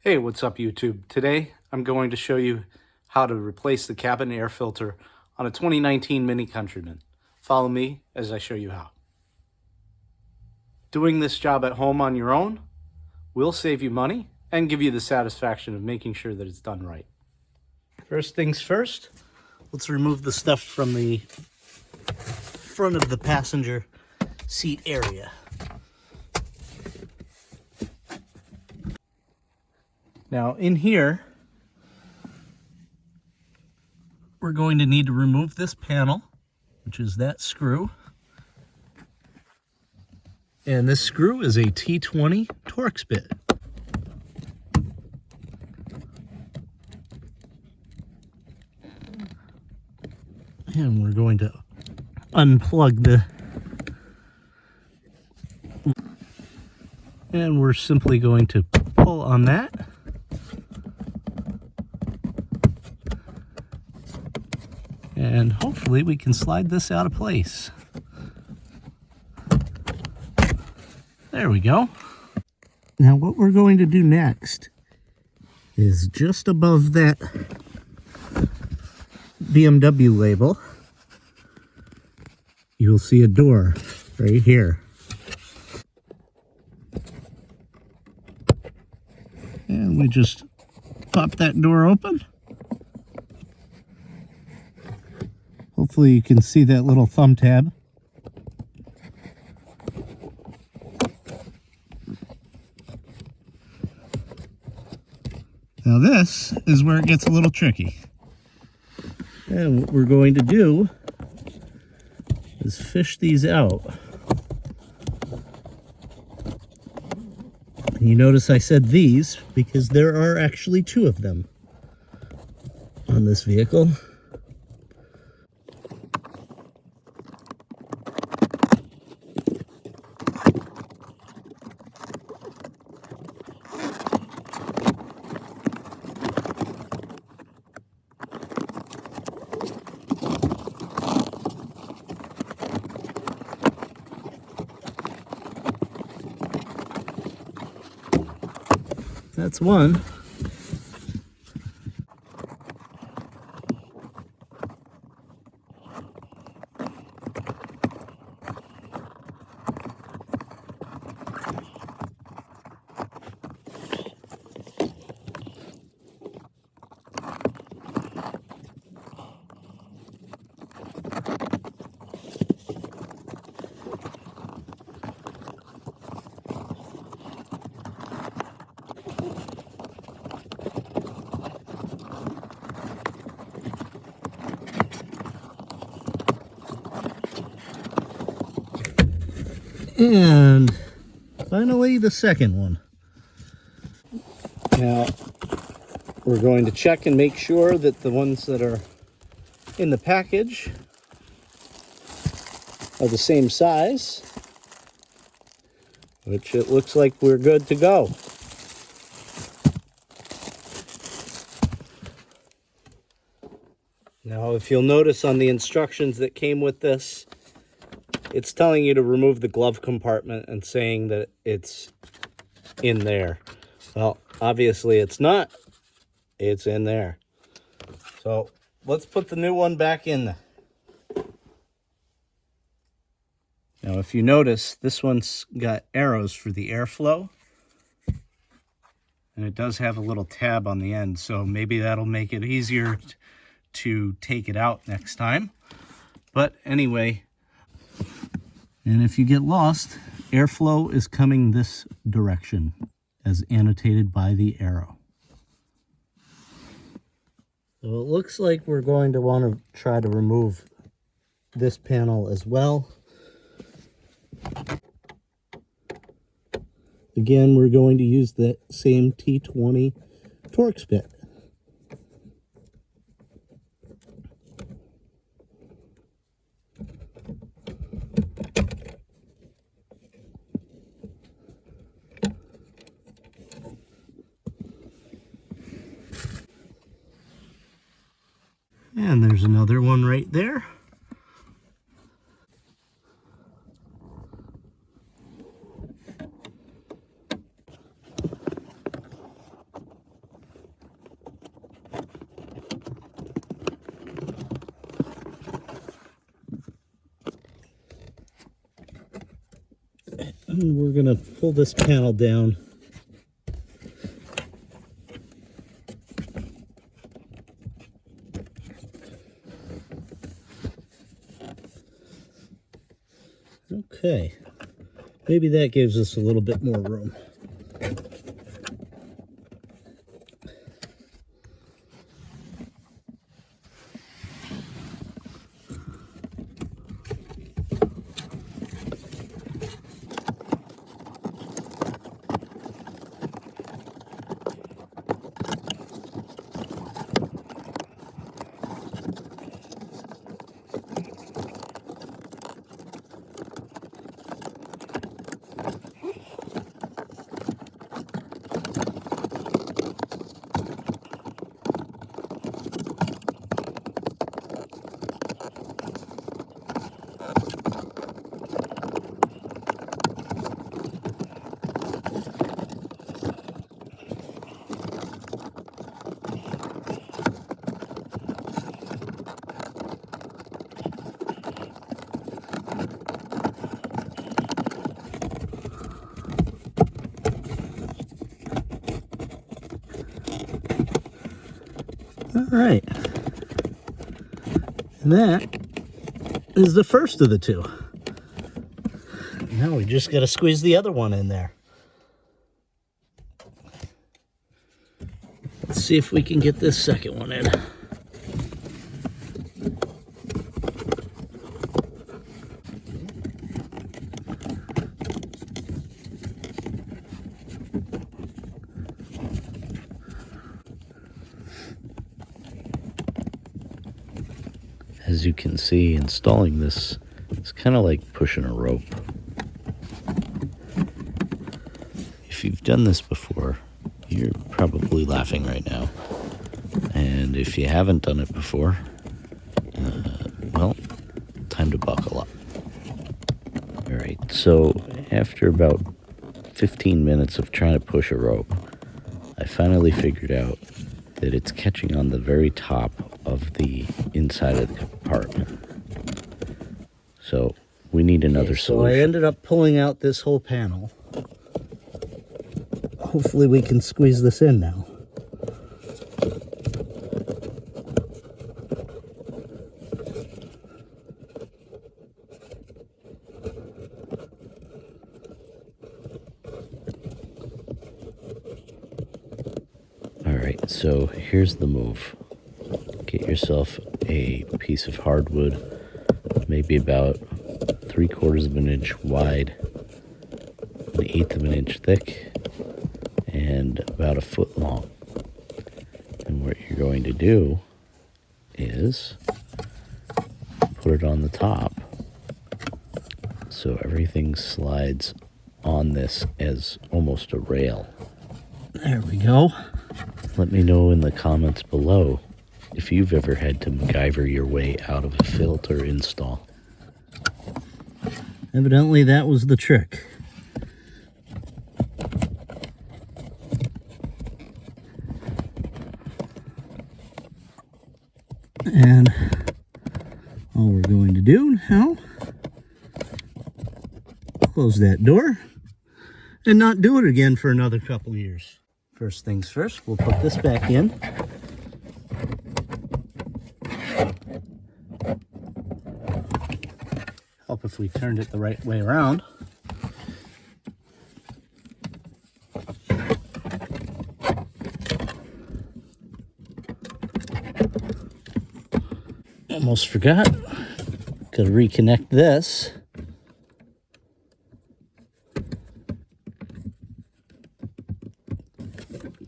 Hey, what's up YouTube? Today I'm going to show you how to replace the cabin air filter on a 2019 Mini Countryman. Follow me as I show you how. Doing this job at home on your own will save you money and give you the satisfaction of making sure that it's done right. First things first, let's remove the stuff from the front of the passenger seat area. Now in here, we're going to need to remove this panel, which is that screw. And this screw is a T20 Torx bit. And we're going to unplug and we're simply going to pull on that. And hopefully we can slide this out of place. There we go. Now what we're going to do next is just above that BMW label, you'll see a door right here. And we just pop that door open. Hopefully you can see that little thumb tab. Now this is where it gets a little tricky. And what we're going to do is fish these out. And you notice I said these because there are actually two of them on this vehicle. That's one. And finally, the second one. Now, we're going to check and make sure that the ones that are in the package are the same size, which it looks like we're good to go. Now, if you'll notice on the instructions that came with this, it's telling you to remove the glove compartment and saying that it's in there. Well, obviously it's not. It's in there. So let's put the new one back in there. Now, if you notice, this one's got arrows for the airflow. And it does have a little tab on the end, so maybe that'll make it easier to take it out next time. But anyway, and if you get lost, airflow is coming this direction, as annotated by the arrow. So it looks like we're going to want to try to remove this panel as well. Again, we're going to use that same T20 Torx bit. And there's another one right there. And we're going to pull this panel down. Okay, maybe that gives us a little bit more room. All right, and that is the first of the two. Now we just got to squeeze the other one in there. Let's see if we can get this second one in. As you can see, installing this is kind of like pushing a rope. If you've done this before, you're probably laughing right now. And if you haven't done it before, well, time to buckle up. All right, so after about 15 minutes of trying to push a rope, I finally figured out that it's catching on the very top of the inside of the compartment. So we need another solution. So I ended up pulling out this whole panel. Hopefully we can squeeze this in now. All right, so here's the move. Get yourself a piece of hardwood, maybe about 3/4 of an inch wide, 1/8 of an inch thick, and about 1 foot long. And what you're going to do is put it on the top so everything slides on this as almost a rail. There we go. Let me know in the comments below if you've ever had to MacGyver your way out of a filter install. Evidently that was the trick. And all we're going to do now, close that door and not do it again for another couple years. First things first, we'll put this back in. Help if we turned it the right way around. Almost forgot. Got to reconnect this.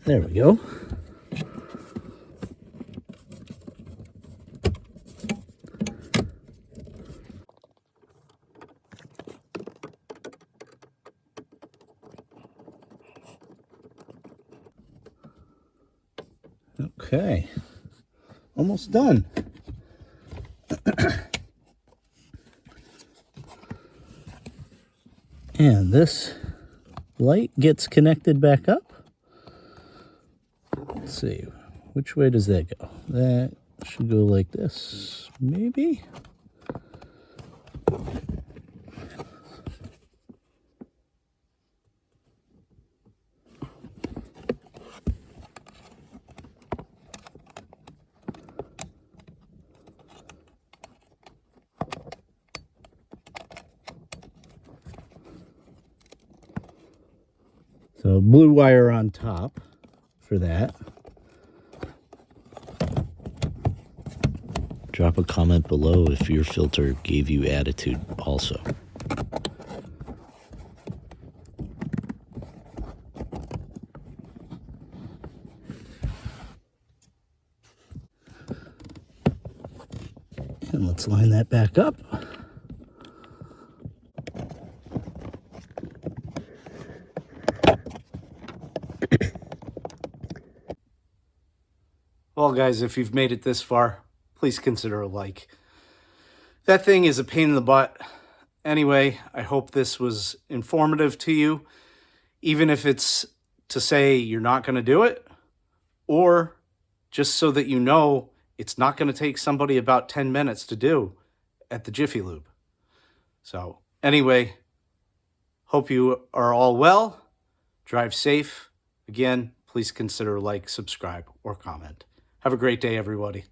There we go. Okay, almost done. And this light gets connected back up. Let's see, which way does that go? That should go like this, maybe? So blue wire on top for that. Drop a comment below if your filter gave you attitude also. And let's line that back up. Well, guys, if you've made it this far, please consider a like. That thing is a pain in the butt. Anyway, I hope this was informative to you, even if it's to say you're not going to do it, or just so that you know it's not going to take somebody about 10 minutes to do at the Jiffy Lube. So anyway, hope you are all well. Drive safe. Again, please consider like, subscribe, or comment. Have a great day, everybody.